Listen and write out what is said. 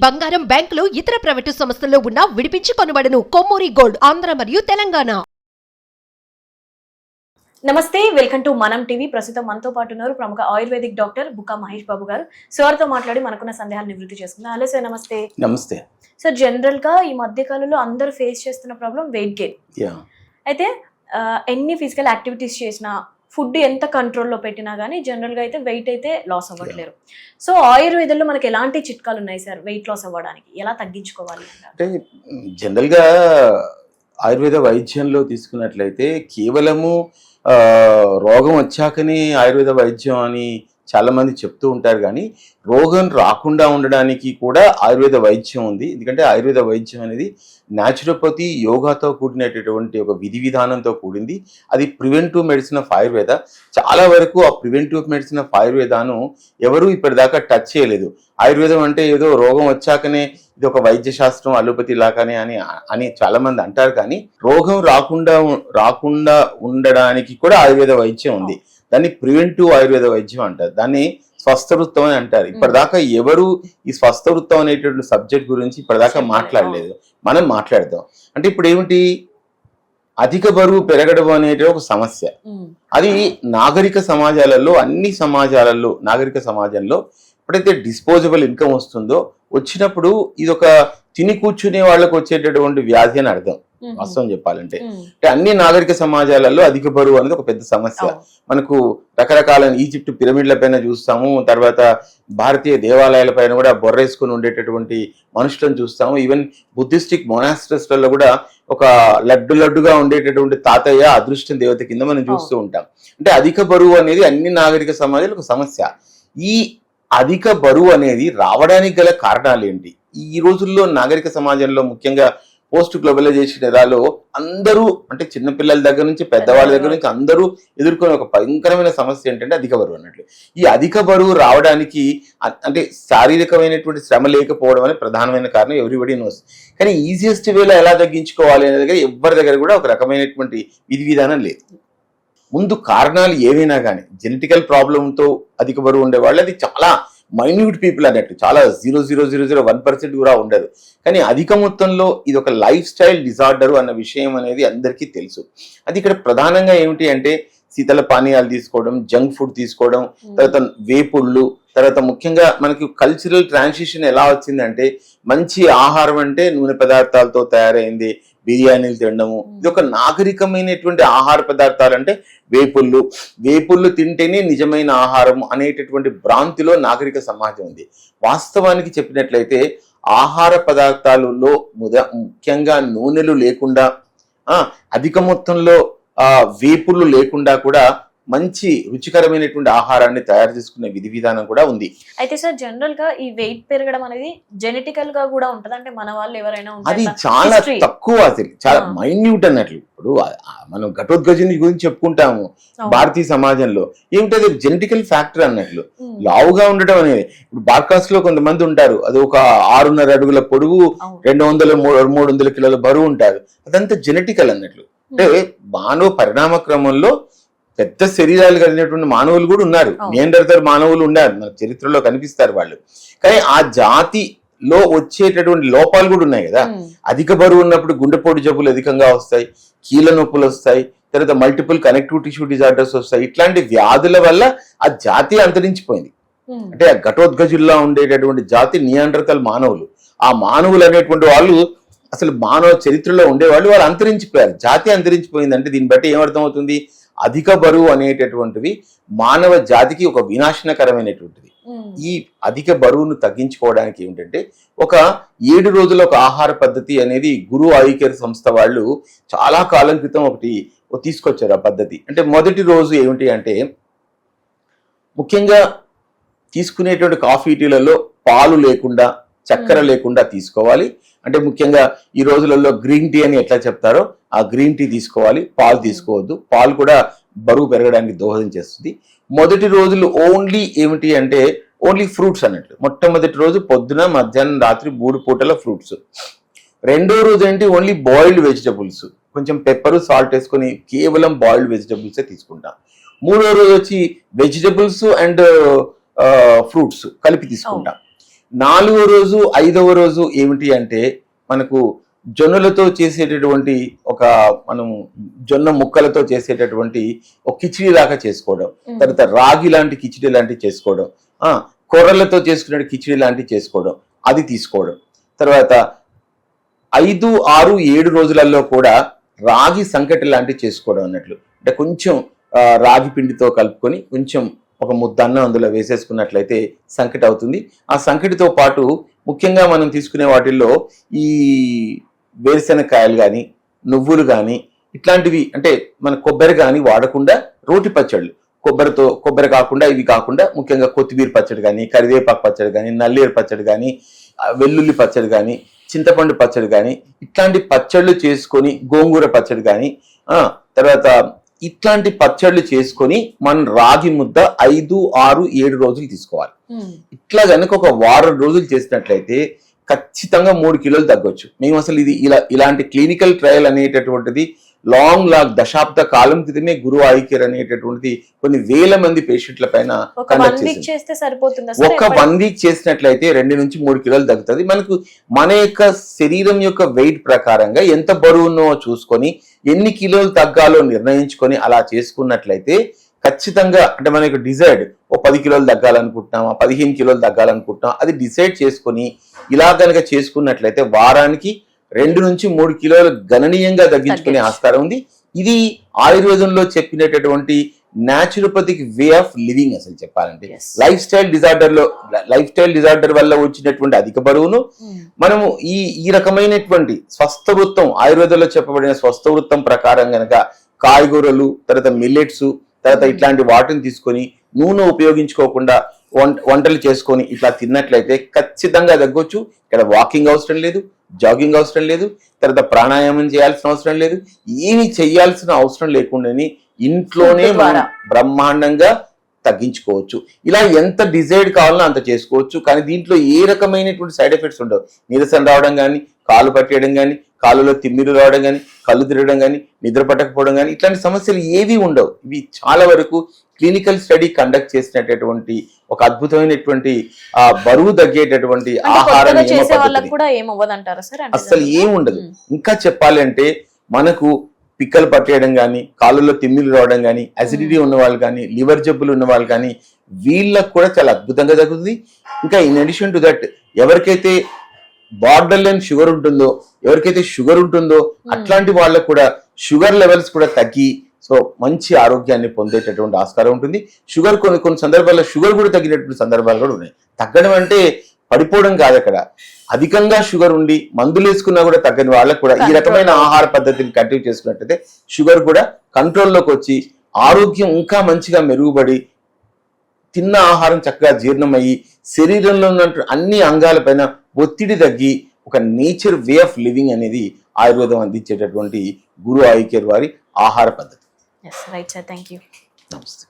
బంగారం, బ్యాంకులు, ఇతర ప్రైవేటు సంస్థల్లో ఉన్న విడిపించి కొనబడును. కొమ్మూరి గోల్డ్, ఆంధ్ర మరియు తెలంగాణ. నమస్తే, వెల్కమ్ టు మనం టీవీ. ప్రస్తుతం మనతో పాటు ఉన్నారు ప్రముఖ ఆయుర్వేదిక్ డాక్టర్ బుక్కా మహేష్ బాబు గారు. సార్తో మాట్లాడి మనకున్న సందేహాలు నివృత్తి చేసుకుందాం. హలో సార్, నమస్తే. నమస్తే సార్, జనరల్ గా ఈ మధ్య కాలంలో అందరూ ఫేస్ చేస్తున్న ప్రాబ్లం వెయిట్ గెయిన్. అయితే ఎన్ని ఫిజికల్ యాక్టివిటీస్ చేసినా, ఫుడ్ ఎంత కంట్రోల్లో పెట్టినా కానీ జనరల్గా అయితే వెయిట్ అయితే లాస్ అవ్వట్లేరు. సో ఆయుర్వేదంలో మనకి ఎలాంటి చిట్కాలు ఉన్నాయి సార్ వెయిట్ లాస్ అవ్వడానికి? ఎలా తగ్గించుకోవాలి అంటే జనరల్గా ఆయుర్వేద వైద్యంలో తీసుకున్నట్లయితే కేవలము రోగం వచ్చాకనే ఆయుర్వేద వైద్యం అని చాలా మంది చెప్తూ ఉంటారు, కానీ రోగం రాకుండా ఉండడానికి కూడా ఆయుర్వేద వైద్యం ఉంది. ఎందుకంటే ఆయుర్వేద వైద్యం అనేది న్యాచురోపతి, యోగాతో కూడినటువంటి ఒక విధి విధానంతో కూడింది. అది ప్రివెంటివ్ మెడిసిన్ ఆఫ్ ఆయుర్వేద. చాలా వరకు ఆ ప్రివెంటివ్ మెడిసిన్ ఆఫ్ ఆయుర్వేదాను ఎవరు ఇప్పటిదాకా టచ్ చేయలేదు. ఆయుర్వేదం అంటే ఏదో రోగం వచ్చాకనే ఇది ఒక వైద్య శాస్త్రం, అలోపతి లాగానే అని చాలా మంది అంటారు, కానీ రోగం రాకుండా ఉండడానికి కూడా ఆయుర్వేద వైద్యం ఉంది. దాన్ని ప్రివెంటివ్ ఆయుర్వేద వైద్యం అంటారు, దాన్ని స్వస్థవృత్తం అని అంటారు. ఇప్పటిదాకా ఎవరు ఈ స్వస్థవృత్తం అనేటువంటి సబ్జెక్ట్ గురించి ఇప్పటిదాకా మాట్లాడలేదు. మనం మాట్లాడదాం. అంటే ఇప్పుడు ఏమిటి, అధిక బరువు పెరగడం అనేది ఒక సమస్య. అది నాగరిక సమాజాలలో, అన్ని సమాజాలలో, నాగరిక సమాజంలో ఎప్పుడైతే డిస్పోజబుల్ ఇన్కమ్ వస్తుందో, వచ్చినప్పుడు ఇది ఒక తిని కూర్చునే వాళ్ళకు వచ్చేటటువంటి వ్యాధి అని అర్థం. వాస్తవం చెప్పాలంటే అంటే అన్ని నాగరిక సమాజాలలో అధిక బరువు అనేది ఒక పెద్ద సమస్య. మనకు రకరకాల ఈజిప్ట్ పిరమిడ్ల పైన చూస్తాము, తర్వాత భారతీయ దేవాలయాల పైన కూడా బొర్రేసుకుని ఉండేటటువంటి మనుషులను చూస్తాము. ఈవెన్ బుద్ధిస్టిక్ మొనాస్టర్స్లలో కూడా ఒక లడ్డుగా ఉండేటటువంటి తాతయ్య అదృష్టం దేవత కింద మనం చూస్తూ ఉంటాం. అంటే అధిక బరువు అనేది అన్ని నాగరిక సమాజాలు ఒక సమస్య. ఈ అధిక బరువు అనేది రావడానికి గల కారణాలు ఏంటి? ఈ రోజుల్లో నాగరిక సమాజంలో ముఖ్యంగా పోస్ట్ గ్లోబలైజేషన్ ఎరాలో అందరూ, అంటే చిన్నపిల్లల దగ్గర నుంచి పెద్దవాళ్ళ దగ్గర నుంచి అందరూ ఎదుర్కొనే ఒక భయంకరమైన సమస్య ఏంటంటే అధిక బరువు అన్నట్లు. ఈ అధిక బరువు రావడానికి అంటే శారీరకమైనటువంటి శ్రమ లేకపోవడం అనేది ప్రధానమైన కారణం, ఎవ్రీబడి నోస్. కానీ ఈజియెస్ట్ వేలో ఎలా తగ్గించుకోవాలి అనే దగ్గర ఎవరి దగ్గర కూడా ఒక రకమైనటువంటి విధి విధానం లేదు. ముందు కారణాలు ఏవైనా కానీ జెనెటికల్ ప్రాబ్లంతో అధిక బరువు ఉండేవాళ్ళు, అది చాలా మైన్యూట్ పీపుల్ అన్నట్టు, చాలా 0.001% కూడా ఉండదు. కానీ అధిక మొత్తంలో ఇది ఒక లైఫ్ స్టైల్ డిజార్డర్ అన్న విషయం అనేది అందరికీ తెలుసు. అది ఇక్కడ ప్రధానంగా ఏమిటి అంటే శీతల పానీయాలు తీసుకోవడం, జంక్ ఫుడ్ తీసుకోవడం, తర్వాత వేపుళ్ళు, తర్వాత ముఖ్యంగా మనకి కల్చరల్ ట్రాన్సిషన్ ఎలా వచ్చిందంటే మంచి ఆహారం అంటే నూనె పదార్థాలతో తయారైంది, బిర్యానీలు తినడము. ఇది ఒక నాగరికమైనటువంటి ఆహార పదార్థాలు అంటే వేపుళ్ళు తింటేనే నిజమైన ఆహారం అనేటటువంటి భ్రాంతిలో నాగరిక సమాజం ఉంది. వాస్తవానికి చెప్పినట్లయితే ఆహార పదార్థాలలో ముఖ్యంగా నూనెలు లేకుండా, అధిక మొత్తంలో వేపుళ్ళు లేకుండా కూడా మంచి రుచికరమైనటువంటి ఆహారాన్ని తయారు చేసుకునే విధి విధానం కూడా ఉంది. అయితే సార్, జనరల్ గా ఈ వెయిట్ పెరగడం అనేది జెనెటికల్ గా కూడా ఉంటది అంటే మన వాళ్ళు ఎవరైనా అది చాలా తక్కువ, అసలు చాలా మైన్యూట్ అన్నట్లు. ఇప్పుడు మనం ఘటోద్గజుని గురించి చెప్పుకుంటాము భారతీయ సమాజంలో, ఏమిటది జెనెటికల్ ఫ్యాక్టర్ అన్నట్లు. లావుగా ఉండటం అనేది, ఇప్పుడు బార్కాస్ లో కొంతమంది ఉంటారు, అది ఒక 6.5 అడుగుల పొడుగు, 200-300 కిలోల బరువు ఉంటారు. అదంతా జెనెటికల్ అన్నట్లు. అంటే మానవ పరిణామ క్రమంలో పెద్ద శరీరాలు కలిగినటువంటి మానవులు కూడా ఉన్నారు, నియండర్తల్ మానవులు ఉన్నారు, మన చరిత్రలో కనిపిస్తారు వాళ్ళు. కానీ ఆ జాతిలో వచ్చేటటువంటి లోపాలు కూడా ఉన్నాయి కదా. అధిక బరువు ఉన్నప్పుడు గుండెపోటు జబ్బులు అధికంగా వస్తాయి, కీళ్ళ నొప్పులు వస్తాయి, తర్వాత మల్టిపుల్ కనెక్టివ్ టిష్యూ డిజార్డర్స్ వస్తాయి. ఇట్లాంటి వ్యాధుల వల్ల ఆ జాతి అంతరించిపోయింది. అంటే ఆ ఘటోద్గజుల్లా ఉండేటటువంటి జాతి నియండర్తల్ మానవులు. ఆ మానవులు అనేటువంటి వాళ్ళు అసలు మానవ చరిత్రలో ఉండేవాళ్ళు, వాళ్ళు అంతరించిపోయారు, జాతి అంతరించిపోయింది. అంటే దీన్ని బట్టి ఏమర్థమవుతుంది, అధిక బరువు అనేటటువంటివి మానవ జాతికి ఒక వినాశనకరమైనటువంటిది. ఈ అధిక బరువును తగ్గించుకోవడానికి ఏమిటంటే ఒక 7 రోజుల ఒక ఆహార పద్ధతి అనేది గురు ఆయుర్వేద సంస్థ వాళ్ళు చాలా కాలం క్రితం ఒకటి తీసుకొచ్చారు ఆ పద్ధతి. అంటే మొదటి రోజు ఏమిటి అంటే ముఖ్యంగా తీసుకునేటువంటి కాఫీ టీలలో పాలు లేకుండా, చక్కెర లేకుండా తీసుకోవాలి. అంటే ముఖ్యంగా ఈ రోజులలో గ్రీన్ టీ అని ఎట్లా చెప్తారో ఆ గ్రీన్ టీ తీసుకోవాలి, పాలు తీసుకోవద్దు. పాలు కూడా బరువు పెరగడానికి దోహదం చేస్తుంది. మొదటి రోజులు ఓన్లీ ఏమిటి అంటే ఓన్లీ ఫ్రూట్స్ అన్నట్లు. మొట్టమొదటి రోజు పొద్దున, మధ్యాహ్నం, రాత్రి 3 పూటల ఫ్రూట్స్. రెండో రోజు ఏంటి ఓన్లీ బాయిల్డ్ వెజిటబుల్స్, కొంచెం పెప్పరు సాల్ట్ వేసుకొని కేవలం బాయిల్డ్ వెజిటబుల్సే తీసుకుంటాం. మూడో రోజు వచ్చి వెజిటబుల్స్ అండ్ ఫ్రూట్స్ కలిపి తీసుకుంటాం. 4వ రోజు 5వ రోజు ఏమిటి అంటే మనకు జొన్నలతో చేసేటటువంటి మనం జొన్న ముక్కలతో చేసేటటువంటి ఒక కిచిడి లాగా చేసుకోవడం, తర్వాత రాగి లాంటి కిచిడి లాంటివి చేసుకోవడం, కొర్రలతో చేసుకునే కిచిడి లాంటివి చేసుకోవడం, అది తీసుకోవడం. తర్వాత 5, 6, 7 రోజులలో కూడా రాగి సంకటి లాంటివి చేసుకోవడం అన్నట్లు. అంటే కొంచెం రాగి పిండితో కలుపుకొని కొంచెం ఒక ముద్దన్న అందులో వేసేసుకున్నట్లయితే సంకటి అవుతుంది. ఆ సంకటితో పాటు ముఖ్యంగా మనం తీసుకునే వాటిల్లో ఈ వేరుశెనగకాయలు కానీ, నువ్వులు కానీ, ఇట్లాంటివి అంటే మన కొబ్బరి కానీ వాడకుండా రోటి పచ్చళ్ళు, కొబ్బరి కాకుండా ఇవి కాకుండా ముఖ్యంగా కొత్తిమీర పచ్చడి కానీ, కరివేపాకు పచ్చడి కానీ, నల్లేరు పచ్చడి కానీ, వెల్లుల్లి పచ్చడి కానీ, చింతపండు పచ్చడి కానీ, ఇట్లాంటి పచ్చళ్ళు చేసుకొని, గోంగూర పచ్చడి కానీ, తర్వాత ఇట్లాంటి పచ్చళ్ళు చేసుకొని మనం రాగి ముద్ద 5, 6, 7 రోజులు తీసుకోవాలి. ఇట్లా కనుక ఒక వారం రోజులు చేసినట్లయితే ఖచ్చితంగా 3 కిలోలు తగ్గొచ్చు. మేము అసలు ఇలాంటి క్లినికల్ ట్రయల్ అనేటటువంటిది దశాబ్ద కాలం క్రితమే గురు ఐ కేర్ అనేటటువంటిది కొన్ని వేల మంది పేషెంట్ల పైన కండక్ట్ చేసింది. ఒక 1 వీక్ చేసినట్లయితే 2 నుంచి 3 కిలోలు తగ్గుతుంది. మన యొక్క శరీరం యొక్క వెయిట్ ప్రకారంగా ఎంత బరువునో చూసుకొని ఎన్ని కిలోలు తగ్గాలో నిర్ణయించుకొని అలా చేసుకున్నట్లయితే ఖచ్చితంగా అంటే మనకు డిసైడ్ 10 కిలోలు తగ్గాలనుకుంటున్నామా, 15 కిలోలు తగ్గాలనుకుంటున్నాం, అది డిసైడ్ చేసుకొని ఇలా కనుక చేసుకున్నట్లయితే వారానికి 2 నుంచి 3 కిలోలు గణనీయంగా తగ్గించుకునే ఆస్కారం ఉంది. ఇది ఆయుర్వేదంలో చెప్పినటువంటి న్యాచురోపతిక్ వే ఆఫ్ లివింగ్. అసలు చెప్పాలంటే లైఫ్ స్టైల్ డిజార్డర్ వల్ల వచ్చినటువంటి అధిక బరువును మనము ఈ రకమైనటువంటి స్వస్థ వృత్తం, ఆయుర్వేదంలో చెప్పబడిన స్వస్థ వృత్తం ప్రకారం గనక కాయగూరలు, తర్వాత మిల్లెట్స్, తర్వాత ఇట్లాంటి వాటిని తీసుకొని నూనె ఉపయోగించుకోకుండా వంటలు చేసుకొని ఇట్లా తిన్నట్లయితే ఖచ్చితంగా తగ్గొచ్చు. ఇక్కడ వాకింగ్ అవసరం లేదు, జాగింగ్ అవసరం లేదు, తర్వాత ప్రాణాయామం చేయాల్సిన అవసరం లేదు, ఏమి చేయాల్సిన అవసరం లేకుండానే ఇంట్లోనే మనం బ్రహ్మాండంగా తగ్గించుకోవచ్చు. ఇలా ఎంత డిజైడ్ కావాలో అంత చేసుకోవచ్చు. కానీ దీంట్లో ఏ రకమైనటువంటి సైడ్ ఎఫెక్ట్స్ ఉండవు. నీరసం రావడం కానీ, కాలు పట్టేయడం కానీ, కాలులో తిమ్మిరు రావడం కానీ, కళ్ళు తిరగడం కానీ, నిద్ర పట్టకపోవడం కానీ, ఇట్లాంటి సమస్యలు ఏవి ఉండవు. ఇవి చాలా వరకు క్లినికల్ స్టడీ కండక్ట్ చేసినటువంటి ఒక అద్భుతమైనటువంటి బరువు తగ్గేటటువంటి ఆహారం అసలు ఏముండదు. ఇంకా చెప్పాలి అంటే మనకు పిక్కలు పట్టేయడం కానీ, కాళ్ళలో తిమ్మిలు రావడం కానీ, అసిడిటీ ఉన్న వాళ్ళు కానీ, లివర్ జబ్బులు ఉన్న వాళ్ళు కానీ వీళ్ళకు కూడా చాలా అద్భుతంగా తగ్గుతుంది. ఇంకా ఇన్ అడిషన్ టు దట్ ఎవరికైతే బార్డర్ లైన్ షుగర్ ఉంటుందో, ఎవరికైతే షుగర్ ఉంటుందో అట్లాంటి వాళ్ళకు కూడా షుగర్ లెవెల్స్ కూడా తగ్గి మంచి ఆరోగ్యాన్ని పొందేటటువంటి ఆస్కారం ఉంటుంది. షుగర్ కొన్ని సందర్భాల్లో షుగర్ కూడా తగ్గినటువంటి సందర్భాలు కూడా ఉన్నాయి. తగ్గడం అంటే పడిపోవడం కాదు, అక్కడ అధికంగా షుగర్ ఉండి మందులు వేసుకున్నా కూడా తగ్గని వాళ్ళకు కూడా ఈ రకమైన ఆహార పద్ధతిని కంటిన్యూ చేసుకున్నట్టయితే షుగర్ కూడా కంట్రోల్లోకి వచ్చి ఆరోగ్యం ఇంకా మంచిగా మెరుగుపడి తిన్న ఆహారం చక్కగా జీర్ణమయ్యి శరీరంలో ఉన్నటువంటి అన్ని అంగాలపైన ఒత్తిడి తగ్గి ఒక నేచర్ వే ఆఫ్ లివింగ్ అనేది ఆయుర్వేదం అందించేటటువంటి గురు ఐ కేర్ వారి ఆహార పద్ధతి. Right sir, thank you. నమస్తే.